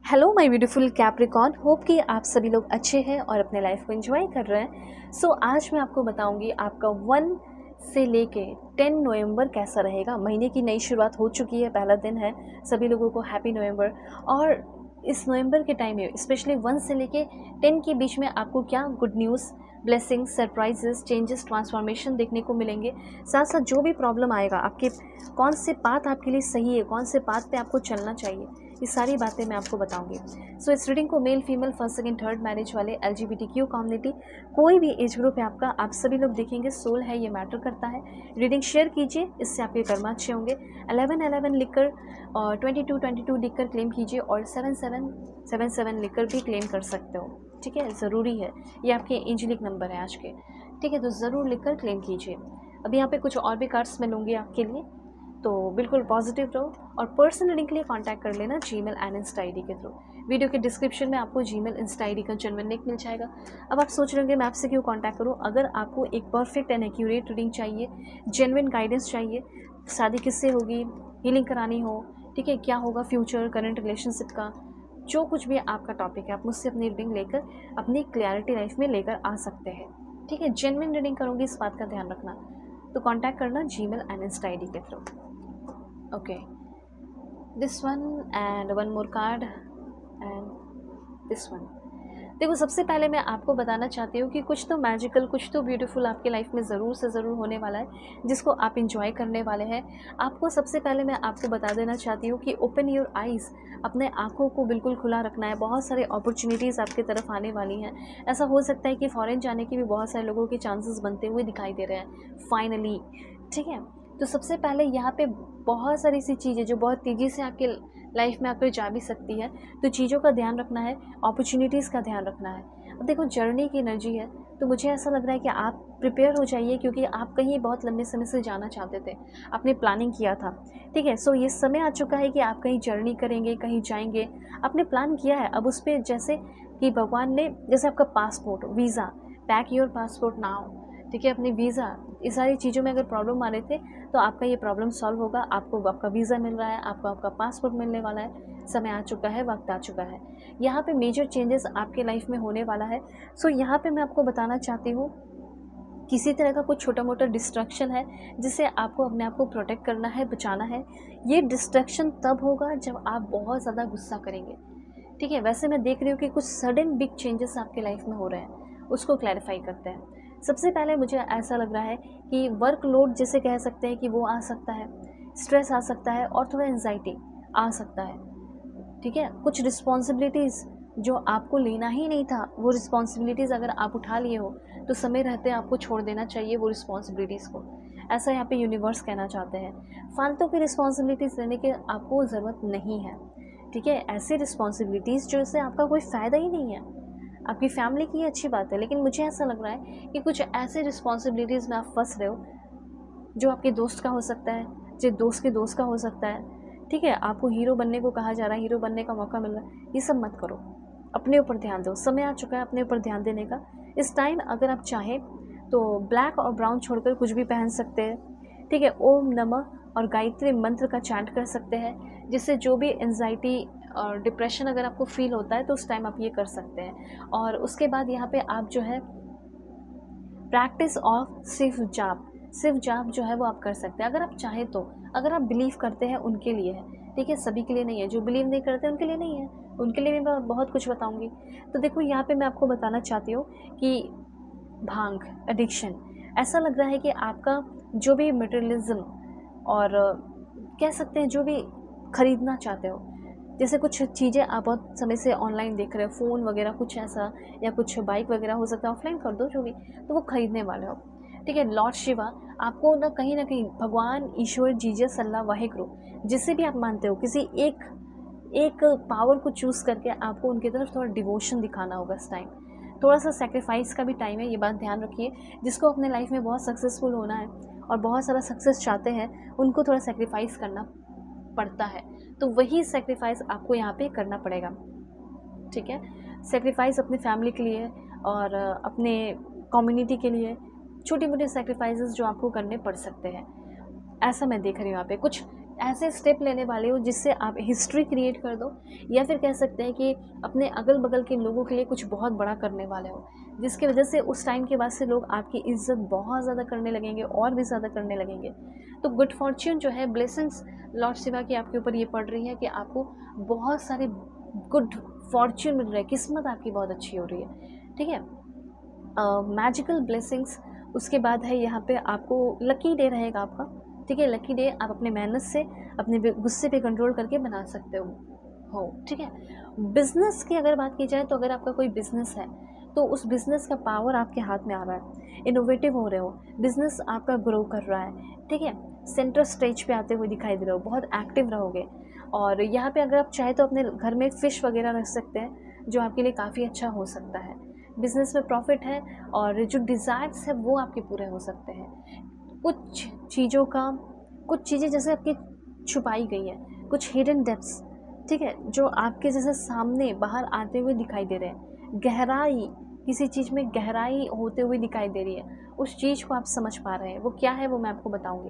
Hello my beautiful Capricorn, hope कि आप सभी लोग अच्छे हैं और अपने लाइफ को एंजॉय कर रहे हैं। आज मैं आपको बताऊंगी आपका 1 से लेके 10 नवंबर कैसा रहेगा। महीने की नई शुरुआत हो चुकी है, पहला दिन है। सभी लोगों को हैप्पी नवंबर। और इस नवंबर के टाइम में स्पेशली 1 से लेके 10 के बीच में आपको क्या good news, blessings, surprises, changes, transformation देखने को मिलेंगे। साथ साथ जो भी प्रॉब्लम आएगा, आपके कौन से पाथ आपके लिए सही है, कौन से पाथ पे आपको चलना चाहिए, ये सारी बातें मैं आपको बताऊंगी। इस रीडिंग को male, female, first, second, third marriage वाले, LGBTQ कम्युनिटी, कोई भी एज ग्रुप है आपका, आप सभी लोग देखेंगे। सोल है, ये मैटर करता है। रीडिंग शेयर कीजिए, इससे आपके कर्मा अच्छे होंगे। 1111 लिखकर और 2222 लिखकर क्लेम कीजिए और 7777 लिखकर भी क्लेम कर सकते हो। ठीक है, ज़रूरी है, ये आपके एंजेलिक नंबर है आज के। ठीक है, तो ज़रूर लिखकर क्लेम कीजिए। अभी यहाँ पे कुछ और भी कार्ड्स मैं लूँगी आपके लिए, तो बिल्कुल पॉजिटिव रहो। और पर्सनल रीडिंग के लिए कांटेक्ट कर लेना जीमेल एंड इंस्टा ID के थ्रू। वीडियो के डिस्क्रिप्शन में आपको जीमेल, इंस्टा ID का जेन्युइन लिंक मिल जाएगा। अब आप सोच रहे होंगे मैं आपसे क्यों कांटेक्ट करूं। अगर आपको एक परफेक्ट एंड एक्यूरेट रीडिंग चाहिए, जेन्युइन गाइडेंस चाहिए, शादी किससे होगी, हीलिंग करानी हो, ठीक है, क्या होगा फ्यूचर, करंट रिलेशनशिप का, जो कुछ भी आपका टॉपिक है, आप मुझसे अपनी रीडिंग लेकर अपनी क्लैरिटी लाइफ में लेकर आ सकते हैं। ठीक है, जेन्युइन रीडिंग करूँगी, इस बात का ध्यान रखना। तो कांटेक्ट करना जीमेल एंड इंस्टा ID के through. Okay, this one and one more card and this one। देखो, सबसे पहले मैं आपको बताना चाहती हूँ कि कुछ तो मैजिकल, कुछ तो ब्यूटीफुल आपके लाइफ में ज़रूर से ज़रूर होने वाला है, जिसको आप इंजॉय करने वाले हैं। आपको सबसे पहले मैं आपको बता देना चाहती हूँ कि ओपन योर आइज़, अपने आँखों को बिल्कुल खुला रखना है। बहुत सारे अपॉर्चुनिटीज़ आपकी तरफ आने वाली हैं। ऐसा हो सकता है कि फ़ॉरेन जाने के भी बहुत सारे लोगों के चांसेस बनते हुए दिखाई दे रहे हैं फाइनली। ठीक है, तो सबसे पहले यहाँ पे बहुत सारी सी चीज़ें जो बहुत तेज़ी से आपके लाइफ में आकर जा भी सकती है, तो चीज़ों का ध्यान रखना है, अपॉर्चुनिटीज़ का ध्यान रखना है। अब देखो, जर्नी की एनर्जी है, तो मुझे ऐसा लग रहा है कि आप प्रिपेयर हो जाइए, क्योंकि आप कहीं बहुत लंबे समय से जाना चाहते थे, आपने प्लानिंग किया था। ठीक है, ये समय आ चुका है कि आप कहीं जर्नी करेंगे, कहीं जाएंगे, आपने प्लान किया है। अब उस पर जैसे कि भगवान ने, जैसे आपका passport, visa, pack your passport now. ठीक है, अपनी वीज़ा, इस सारी चीज़ों में अगर प्रॉब्लम आ रहे थे, तो आपका ये प्रॉब्लम सॉल्व होगा। आपको आपका वीज़ा मिल रहा है, आपको आपका पासपोर्ट मिलने वाला है। समय आ चुका है, वक्त आ चुका है। यहाँ पे मेजर चेंजेस आपके लाइफ में होने वाला है। यहाँ पे मैं आपको बताना चाहती हूँ, किसी तरह का कुछ छोटा मोटा डिस्ट्रक्शन है, जिससे आपको अपने आप को प्रोटेक्ट करना है, बचाना है। ये डिस्ट्रक्शन तब होगा जब आप बहुत ज़्यादा गुस्सा करेंगे। ठीक है, वैसे मैं देख रही हूँ कि कुछ सडन बिग चेंजेस आपके लाइफ में हो रहे हैं, उसको क्लैरिफाई करते हैं। सबसे पहले मुझे ऐसा लग रहा है कि वर्कलोड जिसे कह सकते हैं कि वो आ सकता है, स्ट्रेस आ सकता है और थोड़ा एंजाइटी आ सकता है। ठीक है, कुछ रिस्पॉन्सिबिलिटीज़ जो आपको लेना ही नहीं था, वो रिस्पॉन्सिबिलिटीज़ अगर आप उठा लिए हो, तो समय रहते आपको छोड़ देना चाहिए वो रिस्पॉन्सिबिलिटीज़ को। ऐसा यहाँ पे यूनिवर्स कहना चाहते हैं। फालतू की रिस्पॉन्सिबिलिटीज़ लेने की आपको ज़रूरत नहीं है। ठीक है, ऐसी रिस्पॉन्सिबिलिटीज़ जो इससे आपका कोई फ़ायदा ही नहीं है, आपकी फैमिली की अच्छी बात है, लेकिन मुझे ऐसा लग रहा है कि कुछ ऐसे रिस्पॉन्सिबिलिटीज़ में आप फंस रहे हो, जो आपके दोस्त का हो सकता है, जो दोस्त के दोस्त का हो सकता है। ठीक है, आपको हीरो बनने को कहा जा रहा है, हीरो बनने का मौका मिल रहा है, ये सब मत करो। अपने ऊपर ध्यान दो, समय आ चुका है अपने ऊपर ध्यान देने का। इस टाइम अगर आप चाहें तो ब्लैक और ब्राउन छोड़कर कुछ भी पहन सकते हैं। ठीक है, ओम नमः और गायत्री मंत्र का चैंट कर सकते हैं, जिससे जो भी एंजाइटी और डिप्रेशन अगर आपको फील होता है, तो उस टाइम आप ये कर सकते हैं। और उसके बाद यहाँ पे आप जो है प्रैक्टिस ऑफ शिव जाप जो है वो आप कर सकते हैं, अगर आप चाहें तो। अगर आप बिलीव करते हैं उनके लिए है, ठीक है, सभी के लिए नहीं है। जो बिलीव नहीं करते उनके लिए नहीं है, उनके लिए भी मैं बहुत कुछ बताऊंगी। तो देखो, यहाँ पे मैं आपको बताना चाहती हूँ कि भांग एडिक्शन, ऐसा लग रहा है कि आपका जो भी मटेरियलिज्म और कह सकते हैं जो भी खरीदना चाहते हो, जैसे कुछ चीज़ें आप बहुत समय से ऑनलाइन देख रहे हो, फ़ोन वगैरह कुछ ऐसा, या कुछ बाइक वगैरह हो सकता है, ऑफलाइन कर दो जो भी, तो वो खरीदने वाले हो। ठीक है, लॉर्ड शिवा आपको ना कहीं भगवान, ईश्वर, जीसस, अल्लाह, वाहिगुरु, जिसे भी आप मानते हो, किसी एक पावर को चूज़ करके आपको उनकी तरफ थोड़ा डिवोशन दिखाना होगा इस टाइम। थोड़ा सा सेक्रीफाइस का भी टाइम है, ये बात ध्यान रखिए। जिसको अपने लाइफ में बहुत सक्सेसफुल होना है और बहुत सारा सक्सेस चाहते हैं, उनको थोड़ा सेक्रीफाइस करना पड़ता है, तो वही सेक्रीफाइस आपको यहाँ पे करना पड़ेगा। ठीक है, सेक्रीफाइस अपने फैमिली के लिए और अपने कम्युनिटी के लिए, छोटी मोटी सेक्रीफाइसेस जो आपको करने पड़ सकते हैं, ऐसा मैं देख रही हूँ यहाँ पे। कुछ ऐसे स्टेप लेने वाले हो जिससे आप हिस्ट्री क्रिएट कर दो, या फिर कह सकते हैं कि अपने अगल बगल के लोगों के लिए कुछ बहुत बड़ा करने वाले हो, जिसकी वजह से उस टाइम के बाद से लोग आपकी इज्जत बहुत ज़्यादा करने लगेंगे और भी ज़्यादा करने लगेंगे। तो गुड फॉर्च्यून जो है, ब्लेसिंग्स लॉर्ड शिवा की आपके ऊपर ये पड़ रही है कि आपको बहुत सारे गुड फॉर्च्यून मिल रहा है, किस्मत आपकी बहुत अच्छी हो रही है। ठीक है, मैजिकल ब्लेसिंग्स। उसके बाद है यहाँ पे आपको लकी डे रहेगा आपका। ठीक है, लकी डे आप अपने मेहनत से अपने गुस्से पे कंट्रोल करके बना सकते हो। ठीक है, बिजनेस की अगर बात की जाए तो अगर आपका कोई बिजनेस है तो उस बिजनेस का पावर आपके हाथ में आ रहा है, इनोवेटिव हो रहे हो, बिजनेस आपका ग्रो कर रहा है। ठीक है, सेंटर स्टेज पे आते हुए दिखाई दे रहे हो, बहुत एक्टिव रहोगे। और यहाँ पे अगर आप चाहे तो अपने घर में फ़िश वगैरह रख सकते हैं, जो आपके लिए काफ़ी अच्छा हो सकता है। बिजनेस में प्रॉफिट है और जो डिज़ायर्स है वो आपके पूरे हो सकते हैं। कुछ चीज़ें जैसे आपकी छुपाई गई है, कुछ हिडन डेप्थ्स, ठीक है, जो आपके जैसे सामने बाहर आते हुए दिखाई दे रहे हैं। गहराई, किसी चीज़ में गहराई होते हुए दिखाई दे रही है, उस चीज़ को आप समझ पा रहे हैं। वो क्या है वो मैं आपको बताऊंगी।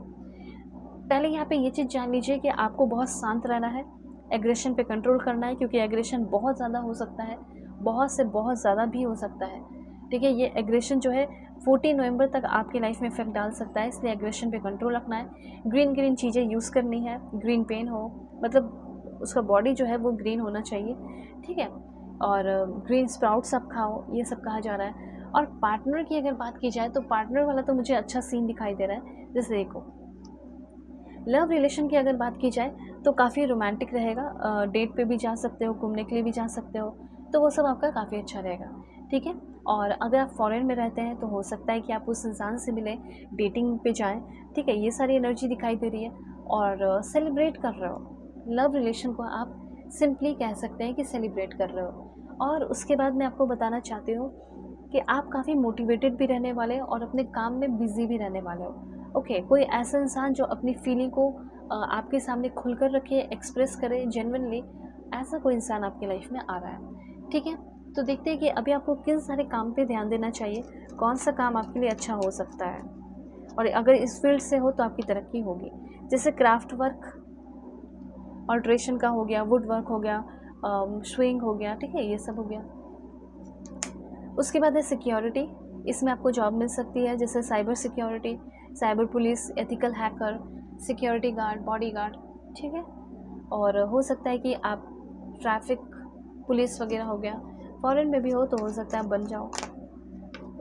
पहले यहाँ पे ये चीज़ जान लीजिए कि आपको बहुत शांत रहना है, एग्रेशन पे कंट्रोल करना है, क्योंकि एग्रेशन बहुत ज़्यादा हो सकता है, बहुत से बहुत ज़्यादा भी हो सकता है। ठीक है, ये एग्रेशन जो है 14 नवंबर तक आपकी लाइफ में इफेक्ट डाल सकता है, इसलिए एग्रेशन पे कंट्रोल रखना है। ग्रीन चीज़ें यूज़ करनी है, ग्रीन पेन हो, मतलब उसका बॉडी जो है वो ग्रीन होना चाहिए। ठीक है, और ग्रीन स्प्राउट्स आप खाओ, ये सब कहा जा रहा है। और पार्टनर की अगर बात की जाए तो पार्टनर वाला तो मुझे अच्छा सीन दिखाई दे रहा है। जैसे देखो, लव रिलेशन की अगर बात की जाए तो काफ़ी रोमांटिक रहेगा, डेट पे भी जा सकते हो, घूमने के लिए भी जा सकते हो, तो वो सब आपका काफ़ी अच्छा रहेगा। ठीक है, और अगर आप फॉरेन में रहते हैं तो हो सकता है कि आप उस इंसान से मिलें, डेटिंग पे जाएं। ठीक है, ये सारी एनर्जी दिखाई दे रही है। और सेलिब्रेट कर रहे हो लव रिलेशन को, आप सिंपली कह सकते हैं कि सेलिब्रेट कर रहे हो। और उसके बाद मैं आपको बताना चाहती हूँ कि आप काफ़ी मोटिवेटेड भी रहने वाले हो और अपने काम में बिजी भी रहने वाले हो। ओके, कोई ऐसा इंसान जो अपनी फीलिंग को आपके सामने खुलकर रखे, एक्सप्रेस करे जेन्युइनली, ऐसा कोई इंसान आपकी लाइफ में आ रहा है। ठीक है, तो देखते हैं कि अभी आपको किन सारे काम पे ध्यान देना चाहिए, कौन सा काम आपके लिए अच्छा हो सकता है, और अगर इस फील्ड से हो तो आपकी तरक्की होगी। जैसे क्राफ्ट वर्क, ऑल्ट्रेशन का हो गया, वुड वर्क हो गया, स्विंग हो गया। ठीक है, ये सब हो गया। उसके बाद है सिक्योरिटी, इसमें आपको जॉब मिल सकती है, जैसे cyber security, cyber police, ethical hacker, security guard, body guard. ठीक है, और हो सकता है कि आप ट्रैफिक पुलिस वगैरह हो गया, फॉरेन में भी हो तो सकता है आप बन जाओ।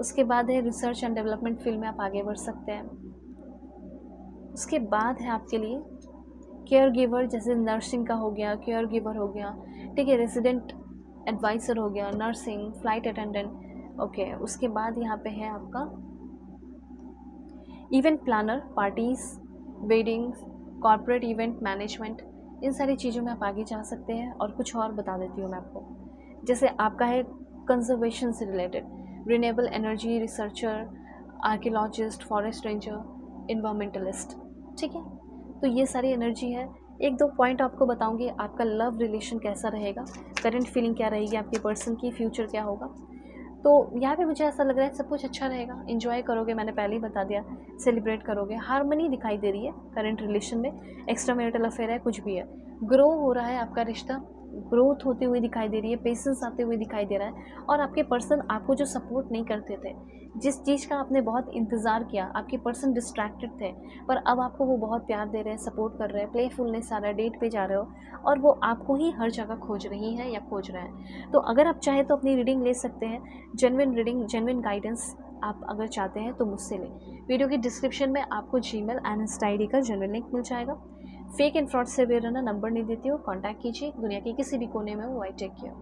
उसके बाद है रिसर्च एंड डेवलपमेंट फील्ड में आप आगे बढ़ सकते हैं। उसके बाद है आपके लिए केयर गिवर, जैसे नर्सिंग का हो गया, केयर गिवर हो गया। ठीक है, रेजिडेंट एडवाइज़र हो गया, नर्सिंग, फ्लाइट अटेंडेंट। ओके, उसके बाद यहाँ पे है आपका event planner, parties, weddings, corporate event management, इन सारी चीज़ों में आप आगे जा सकते हैं। और कुछ और बता देती हूँ मैं आपको, जैसे आपका है कंजर्वेशन से related, renewable energy researcher, archaeologist, forest ranger, environmentalist. ठीक है, तो ये सारी एनर्जी है। एक दो पॉइंट आपको बताऊंगी, आपका लव रिलेशन कैसा रहेगा, करंट फीलिंग क्या रहेगी आपके पर्सन की, फ्यूचर क्या होगा। तो यहाँ पे मुझे ऐसा लग रहा है सब कुछ अच्छा रहेगा, एंजॉय करोगे, मैंने पहले ही बता दिया, सेलिब्रेट करोगे, हार्मनी दिखाई दे रही है करंट रिलेशन में, एक्स्ट्रा मैरिटल अफेयर है, कुछ भी है, ग्रो हो रहा है आपका रिश्ता, ग्रोथ होती हुई दिखाई दे रही है, पेशेंस आते हुए दिखाई दे रहा है। और आपके पर्सन आपको जो सपोर्ट नहीं करते थे, जिस चीज़ का आपने बहुत इंतज़ार किया, आपके पर्सन डिस्ट्रैक्टेड थे, पर अब आपको वो बहुत प्यार दे रहे हैं, सपोर्ट कर रहे हैं, प्लेफुलनेस आ रहा है, डेट पे जा रहे हो, और वो आपको ही हर जगह खोज रही हैं या खोज रहे हैं। तो अगर आप चाहें तो अपनी रीडिंग ले सकते हैं, जेन्युइन रीडिंग, जेन्युइन गाइडेंस आप अगर चाहते हैं तो मुझसे लें। वीडियो की डिस्क्रिप्शन में आपको जीमेल एंड इंस्टा आईडी का जेन्युइन लिंक मिल जाएगा। फेक एंड फ्रॉड से अवेयर रहना, नंबर नहीं देती हो, कॉन्टैक्ट कीजिए, दुनिया के किसी भी कोने में हो। I take care.